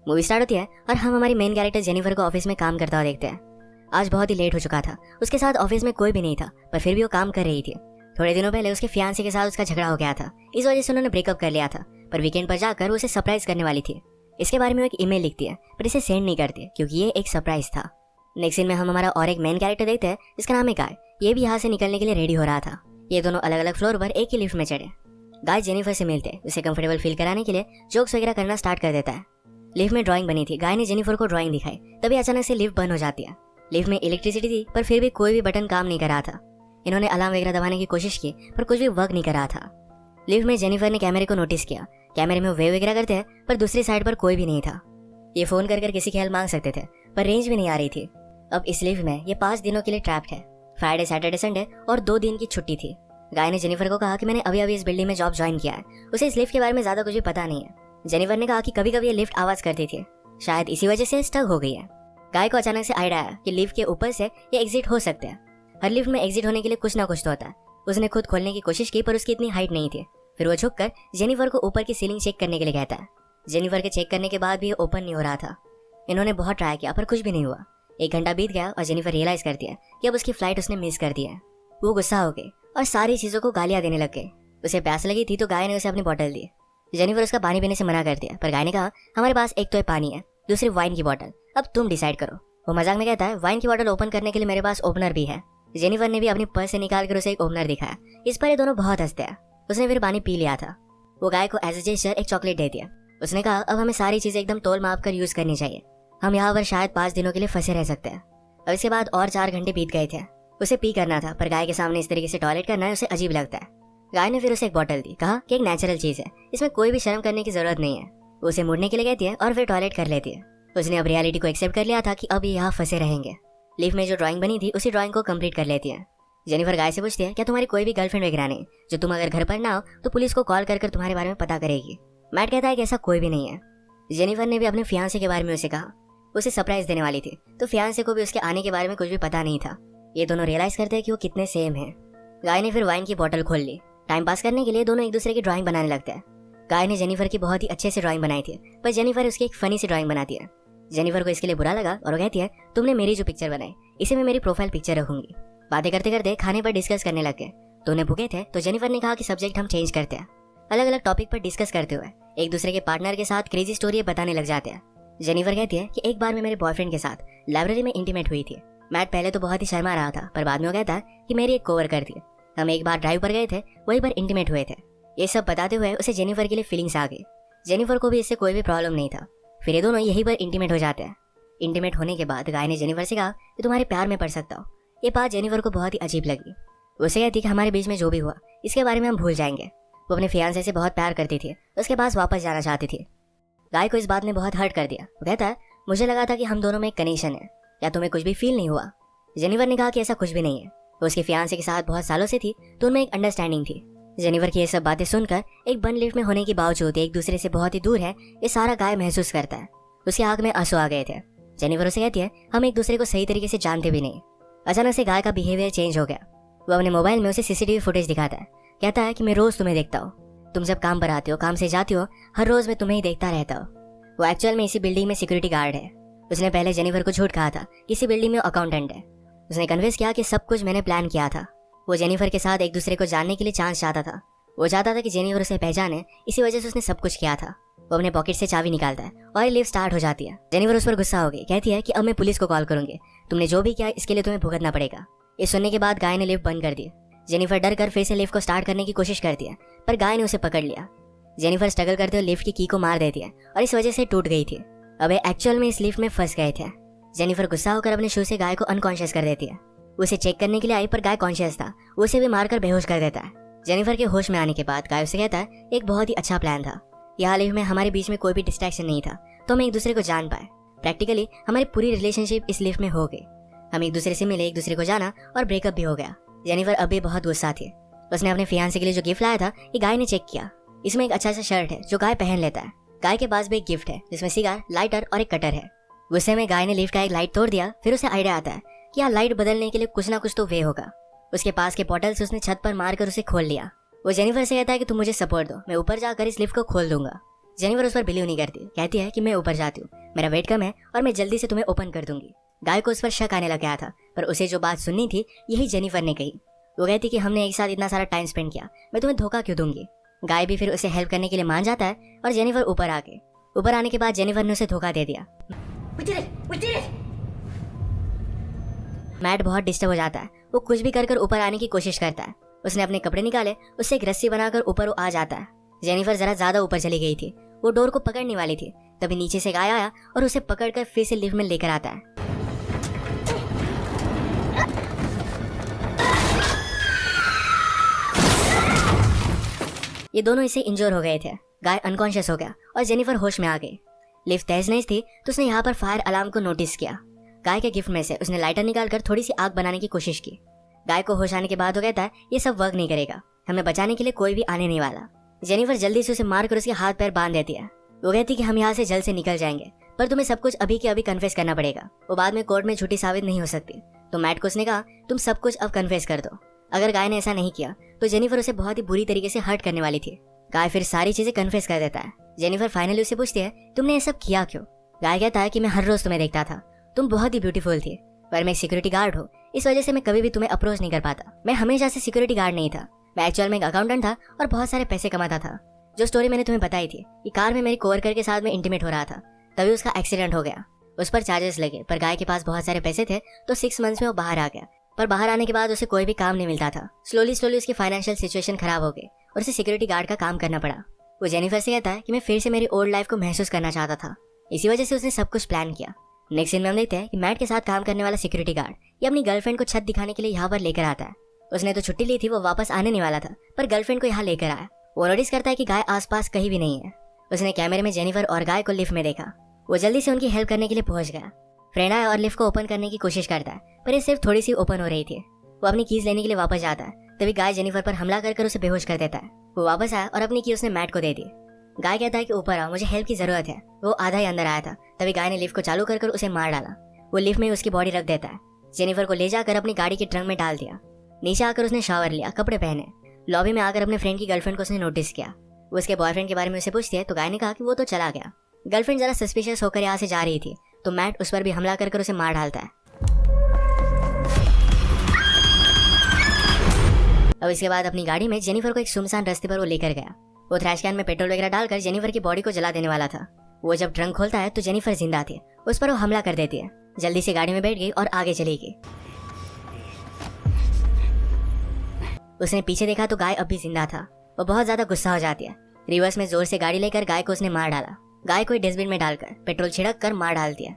Movie start होती है और हम हमारी मेन कैरेक्टर जेनिफर को ऑफिस में काम करता हुआ देखते हैं। आज बहुत ही लेट हो चुका था। उसके साथ ऑफिस में कोई भी नहीं था, पर फिर भी वो काम कर रही थी। थोड़े दिनों पहले उसके फियांसे के साथ उसका झगड़ा हो गया था, इस वजह से उन्होंने ब्रेकअप कर लिया था। पर वीकेंड पर जाकर वो उसे सरप्राइज करने वाली थी। इसके बारे में वो एक ईमेल लिखती है, पर इसे सेंड नहीं करती क्योंकि ये एक सरप्राइज था। नेक्स्ट सीन में हम हमारा और एक मेन कैरेक्टर देखते हैं, जिसका नाम है गाय। ये भी यहाँ से निकलने के लिए रेडी हो रहा था। ये दोनों अलग अलग फ्लोर पर एक ही लिफ्ट में चढ़े। गाय जेनिफर से मिलते उसे कंफर्टेबल फील कराने के लिए जोक्स वगैरह करना स्टार्ट कर देता है। लिफ्ट में ड्राइंग बनी थी। गाय ने जेनिफर को ड्राइंग दिखाई, तभी अचानक से लिफ्ट बंद हो जाती है। लिफ्ट में इलेक्ट्रिसिटी थी, पर फिर भी कोई भी बटन काम नहीं कर रहा था। इन्होंने अलार्म वगैरह दबाने की कोशिश की, पर कुछ भी वर्क नहीं कर रहा था। लिफ्ट में जेनिफर ने कैमरे को नोटिस किया। कैमरे में वेव वगैरह करते हैं, पर दूसरी साइड पर कोई भी नहीं था। ये फोन कर किसी की हेल्प मांग सकते थे, पर रेंज भी नहीं आ रही थी। अब इस लिफ्ट में ये 5 दिनों के लिए ट्रैप्ड है। फ्राइडे, सैटरडे, संडे और 2 दिन की छुट्टी थी। गाय ने जेनिफर को कहा कि मैंने अभी इस बिल्डिंग में जॉब ज्वाइन किया है, उसे इस लिफ्ट के बारे में ज्यादा कुछ भी पता नहीं है। जेनिफर ने कहा कि कभी कभी ये लिफ्ट आवाज करती थी, शायद इसी वजह से स्टक हो गई है। गाय को अचानक से आइडिया आया कि लिफ्ट के ऊपर से ये एग्जिट हो सकते हैं। हर लिफ्ट में एग्जिट होने के लिए कुछ ना कुछ तो होता है। उसने खुद खोलने की कोशिश की, पर उसकी इतनी हाइट नहीं थी। फिर वो झुककर जेनिफर को ऊपर की सीलिंग चेक करने के लिए कहता है। जेनिफर के चेक करने के बाद भी ओपन नहीं हो रहा था। इन्होंने बहुत ट्राई किया, पर कुछ भी नहीं हुआ। 1 घंटा बीत गया और जेनिफर रियलाइज करती है कि अब उसकी फ्लाइट उसने मिस कर दी है। वो गुस्सा हो गई और सारी चीजों को गालियां देने लग गई। उसे प्यास लगी थी तो गाय ने उसे अपनी बोतल दी। जेनिफर उसका पानी पीने से मना कर दिया, पर गाय ने कहा हमारे पास एक तो पानी है, दूसरी वाइन की बोतल, अब तुम डिसाइड करो। वो मजाक में कहता है वाइन की बोतल ओपन करने के लिए मेरे पास ओपनर भी है। जेनिफर ने भी अपनी पर्स से निकाल कर उसे एक ओपनर दिखाया। इस पर ये दोनों बहुत हंसते हैं। उसने फिर पानी पी लिया था। वो गाय को एज ए जेस्चर एक चॉकलेट दे दिया। उसने कहा अब हमें सारी चीजें एकदम तोल माप कर यूज करनी चाहिए। हम यहाँ पर शायद 5 दिनों के लिए फंसे रह सकते हैं। अब इसके बाद और 4 घंटे बीत गए थे। उसे पी करना था, पर गाय के सामने इस तरीके से टॉयलेट करना है उसे अजीब लगता है। गाय ने फिर उसे एक बोतल दी, कहा कि एक नेचुरल चीज है, इसमें कोई भी शर्म करने की जरूरत नहीं है। उसे मुड़ने के लिए कहती है और फिर टॉयलेट कर लेती है। उसने अब रियलिटी को एक्सेप्ट कर लिया था कि अब यहाँ फंसे रहेंगे। लिफ्ट में जो ड्राइंग बनी थी उसी ड्राइंग को कंप्लीट कर लेती है। जेनिफर गाय से पूछती है क्या तुम्हारी कोई भी गर्लफ्रेंड वगैरह नहीं, जो तुम अगर घर पर ना हो तो पुलिस को कॉल कर तुम्हारे बारे में पता करेगी। मैट कहता है कि ऐसा कोई भी नहीं है। जेनिफर ने भी अपने फियांसे के बारे में उसे कहा। उसे सरप्राइज देने वाली थी, तो फियांसे को भी उसके आने के बारे में कुछ भी पता नहीं था। ये दोनों रियलाइज करते हैं कि वो कितने सेम हैं। गाय ने फिर वाइन की बोतल खोल ली। टाइम पास करने के लिए दोनों एक दूसरे की ड्राइंग बनाने लगते हैं। गाय ने जेनिफर की बहुत ही अच्छे से ड्राइंग बनाई थी, पर जेनिफर उसकी एक फनी सी ड्राइंग बनाती है। जेनिफर को इसके लिए बुरा लगा और वो कहती है तुमने मेरी जो पिक्चर बनाई इसे मैं मेरी प्रोफाइल पिक्चर रखूंगी। बातें करते करते खाने पर डिस्कस करने लग गए। दोनों भूखे थे तो जेनिफर ने कहा कि सब्जेक्ट हम चेंज करते हैं। अलग अलग टॉपिक पर डिस्कस करते हुए एक दूसरे के पार्टनर के साथ क्रेजी स्टोरी बताने लग जाते हैं। जेनिफर कहती है कि एक बार मैं मेरे बॉयफ्रेंड के साथ लाइब्रेरी में इंटीमेट हुई थी। मैट पहले तो बहुत ही शर्मा रहा था, पर बाद में वो कहता है कि मेरी एक कोवर्कर थी। हम एक बार ड्राइव पर गए थे, वहीं पर इंटीमेट हुए थे। ये सब बताते हुए उसे जेनिफर के लिए फीलिंग्स आ गई। जेनिफर को भी इससे कोई भी प्रॉब्लम नहीं था। फिर ये दोनों यहीं पर इंटीमेट हो जाते हैं। इंटीमेट होने के बाद गाय ने जेनिफर से कहा कि तुम्हारे प्यार में पड़ सकता हो। ये बात जेनिफर को बहुत ही अजीब लगी। उसे कहती कि हमारे बीच में जो भी हुआ इसके बारे में हम भूल जाएंगे। वो अपने फियांसे से बहुत प्यार करती थी, उसके पास वापस जाना चाहती थी। गाय को इस बात ने बहुत हर्ट कर दिया। वो कहता है मुझे लगा था कि हम दोनों में एक कनेक्शन है, या तुम्हें कुछ भी फील नहीं हुआ। जेनिफर ने कहा कि ऐसा कुछ भी नहीं है। वो उसके फियांसे के साथ बहुत सालों से थी, तो उनमें एक अंडरस्टैंडिंग थी। जेनिफर की ये सब बातें सुनकर एक बंद लिफ्ट में होने के बावजूद एक दूसरे से बहुत ही दूर है, ये सारा गाय महसूस करता है। उसकी आंख में आंसू आ गए थे। जेनिफर उसे कहती है हम एक दूसरे को सही तरीके से जानते भी नहीं। अचानक से गाय का बिहेवियर चेंज हो गया। वो अपने मोबाइल में उसे सीसीटीवी फुटेज दिखाता है। कहता है कि मैं रोज तुम्हें देखता हूँ, तुम जब काम पर आते हो, काम से जाती हो, हर रोज मैं तुम्हें ही देखता रहता हूँ। वो एक्चुअल में इसी बिल्डिंग में सिक्योरिटी गार्ड है। उसने पहले जेनिफर को झूठ कहा था कि इसी बिल्डिंग में अकाउंटेंट है। उसने कन्विंस किया कि सब कुछ मैंने प्लान किया था। वो जेनिफर के साथ एक दूसरे को जानने के लिए चांस चाहता था। वो चाहता था कि जेनिफर उसे पहचाने, इसी वजह से उसने सब कुछ किया था। वो अपने पॉकेट से चाबी निकालता है और लिफ्ट स्टार्ट हो जाती है। जेनिफर उस पर गुस्सा हो गई, कहती है कि अब मैं पुलिस को कॉल करूंगी, तुमने जो भी किया इसके लिए तुम्हें भुगतना पड़ेगा। ये सुनने के बाद गाय ने लिफ्ट बंद कर दी। जेनिफर डर कर फिर से लिफ्ट को स्टार्ट करने की कोशिश करती है, पर गाय ने उसे पकड़ लिया। जेनिफर स्ट्रगल करते हुए लिफ्ट की को मार देती है और इस वजह से टूट गई थी। अब एक्चुअल में इस लिफ्ट में फंस गए थे। जेनिफर गुस्सा होकर अपने शू से गाय को अनकॉन्शियस कर देती है। उसे चेक करने के लिए आई, पर गाय कॉन्शियस था। उसे भी मारकर बेहोश कर देता है। जेनिफर के होश में आने के बाद गाय उसे कहता है एक बहुत ही अच्छा प्लान था। यहाँ लिफ्ट में हमारे बीच में कोई भी डिस्ट्रैक्शन नहीं था, तो हम एक दूसरे को जान पाए। प्रैक्टिकली हमारी पूरी रिलेशनशिप इस लिफ्ट में हो गई। हम एक दूसरे से मिले, एक दूसरे को जाना और ब्रेकअप भी हो गया। जेनिफर अभी बहुत गुस्सा थी। उसने अपने फियांसे के लिए जो गिफ्ट लाया था ये गाय ने चेक किया। इसमें एक अच्छा सा शर्ट है जो गाय पहन लेता है। गाय के पास भी एक गिफ्ट है जिसमें सिगार, लाइटर और एक कटर है। गुस्से में गाय ने लिफ्ट का एक लाइट तोड़ दिया। फिर उसे आइडिया आता है कि यहाँ लाइट बदलने के लिए कुछ ना कुछ तो वे होगा। उसके पास के पोर्टल से उसने छत पर मारकर उसे खोल लिया। वो जेनिफर से कहता है कि तुम मुझे सपोर्ट दो, मैं ऊपर जाकर इस लिफ्ट को खोल दूंगा। जेनिफर उस पर बिलीव नहीं करती, कहती है कि मैं ऊपर जाती हूँ, मेरा वेट कम है और मैं जल्दी से तुम्हें ओपन कर दूंगी। गाय को उस पर शक आने लग गया था, पर उसे जो बात सुननी थी यही जेनिफर ने कही। वो कहती कि हमने एक साथ इतना सारा टाइम स्पेंड किया, मैं तुम्हें धोखा क्यों दूंगी। गाय भी फिर उसे हेल्प करने के लिए मान जाता है और जेनिफर ऊपर आने के बाद जेनिफर ने उसे धोखा दे दिया। मैट बहुत डिस्टर्ब हो जाता है, वो कुछ भी कर ऊपर आने की कोशिश करता है। उसने अपने कपड़े निकाले, उससे एक रस्सी बनाकर ऊपर वो आ जाता है। जेनिफर जरा ज्यादा ऊपर चली गई थी, वो डोर को पकड़ने वाली थी, तभी नीचे से गाय आया और उसे पकड़कर फिर से लिफ्ट में लेकर आता है। ये दोनों इससे इंजोर हो गए थे। गाय अनकॉन्शियस हो गया और जेनिफर होश में आ गई। लिफ्ट तेज नहीं थी तो उसने यहाँ पर फायर अलार्म को नोटिस किया। गाय के गिफ्ट में से उसने लाइटर निकालकर थोड़ी सी आग बनाने की कोशिश की। गाय को होश आने के बाद वो कहता है ये सब वर्क नहीं करेगा, हमें बचाने के लिए कोई भी आने नहीं वाला। जेनिफर जल्दी से उसे मारकर उसके हाथ पैर बांध देती है। वो कहती कि हम यहाँ से जल्द से निकल जाएंगे, पर तुम्हें सब कुछ अभी के अभी कन्फेस करना पड़ेगा, वो बाद में कोर्ट में झूठी साबित नहीं हो सकती। तो मैट को उसने कहा तुम सब कुछ अब कन्फेस कर दो। अगर गाय ने ऐसा नहीं किया तो जेनिफर उसे बहुत ही बुरी तरीके से हर्ट करने वाली थी। गाय फिर सारी चीजें कन्फेस कर देता है। जेनिफर फाइनली उसे पूछती है तुमने ये सब किया क्यों। गाय कहता है कि मैं हर रोज तुम्हें देखता था, तुम बहुत ही ब्यूटीफुल थी, पर मैं एक सिक्योरिटी गार्ड हूँ, इस वजह से मैं कभी भी तुम्हें अप्रोच नहीं कर पाता। मैं हमेशा से सिक्योरिटी गार्ड नहीं था, मैं एक्चुअल में एक अकाउंटेंट था और बहुत सारे पैसे कमाता था। जो स्टोरी मैंने तुम्हें बताई थी कि कार में मेरी कोवर्कर के साथ में इंटीमेट हो रहा था, तभी उसका एक्सीडेंट हो गया। उस पर चार्जेस लगे, पर गाय के पास बहुत सारे पैसे थे तो 6 मंथ्स में वो बाहर आ गया। पर बाहर आने के बाद उसे कोई भी काम नहीं मिलता था। स्लोली उसकी फाइनेंशियल सिचुएशन खराब हो गई और उसे सिक्योरिटी गार्ड का काम करना पड़ा। वो जेनिफर से कहता है कि मैं फिर से मेरी ओल्ड लाइफ को महसूस करना चाहता था, इसी वजह से उसने सब कुछ प्लान किया। नेक्स्ट सीन में हम देखते हैं कि मैट के साथ काम करने वाला सिक्योरिटी गार्ड ये अपनी गर्लफ्रेंड को छत दिखाने के लिए यहाँ पर लेकर आता है। उसने तो छुट्टी ली थी, वो वापस आने नहीं वाला था, पर गर्लफ्रेंड को यहाँ लेकर आया। वो नोटिस करता है कि गाय आसपास कहीं भी नहीं है। उसने कैमरे में जेनिफर और गाय को लिफ्ट में देखा। वो जल्दी से उनकी हेल्प करने के लिए पहुंच गया। फ्रेंड आया और लिफ्ट को ओपन करने की कोशिश करता है, पर ये सिर्फ थोड़ी सी ओपन हो रही थी। वो अपनी कीज लेने के लिए वापस जाता है, तभी गाय जेनिफर पर हमला कर उसे बेहोश कर देता है। वो वापस आया और अपनी की उसने मैट को दे दी। गाय कहता है कि ऊपर आओ, मुझे हेल्प की जरूरत है। वो आधा ही अंदर आया था, तभी गाय ने लिफ्ट को चालू कर उसे मार डाला। वो लिफ्ट में उसकी बॉडी रख देता है। जेनिफर को ले जाकर अपनी गाड़ी के ट्रंक में डाल दिया। नीचे आकर उसने शावर लिया, कपड़े पहने। लॉबी में आकर अपने फ्रेंड की गर्लफ्रेंड को उसने नोटिस किया। वो उसके बॉयफ्रेंड के बारे में उसे पूछती है तो गाय ने कहा कि वो तो चला गया। गर्लफ्रेंड जरा सस्पिशियस होकर यहाँ से जा रही थी तो मैट उस पर भी हमला कर उसे मार डालता है। अब इसके बाद अपनी गाड़ी में जेनिफर को एक सुनसान रास्ते पर वो लेकर गया। वो थ्रैश कैन में पेट्रोल वगैरह डालकर जेनिफर की बॉडी को जला देने वाला था। वो जब ट्रंक खोलता है तो जेनिफर जिंदा थी, उस पर वो हमला कर देती है। जल्दी से गाड़ी में बैठ गई और आगे चली गई। उसने पीछे देखा तो गाय अब भी जिंदा था। वो बहुत ज्यादा गुस्सा हो जाती है। रिवर्स में जोर से गाड़ी लेकर गाय को उसने मार डाला। गाय को डस्टबिन में डालकर पेट्रोल छिड़क कर मार डालती है।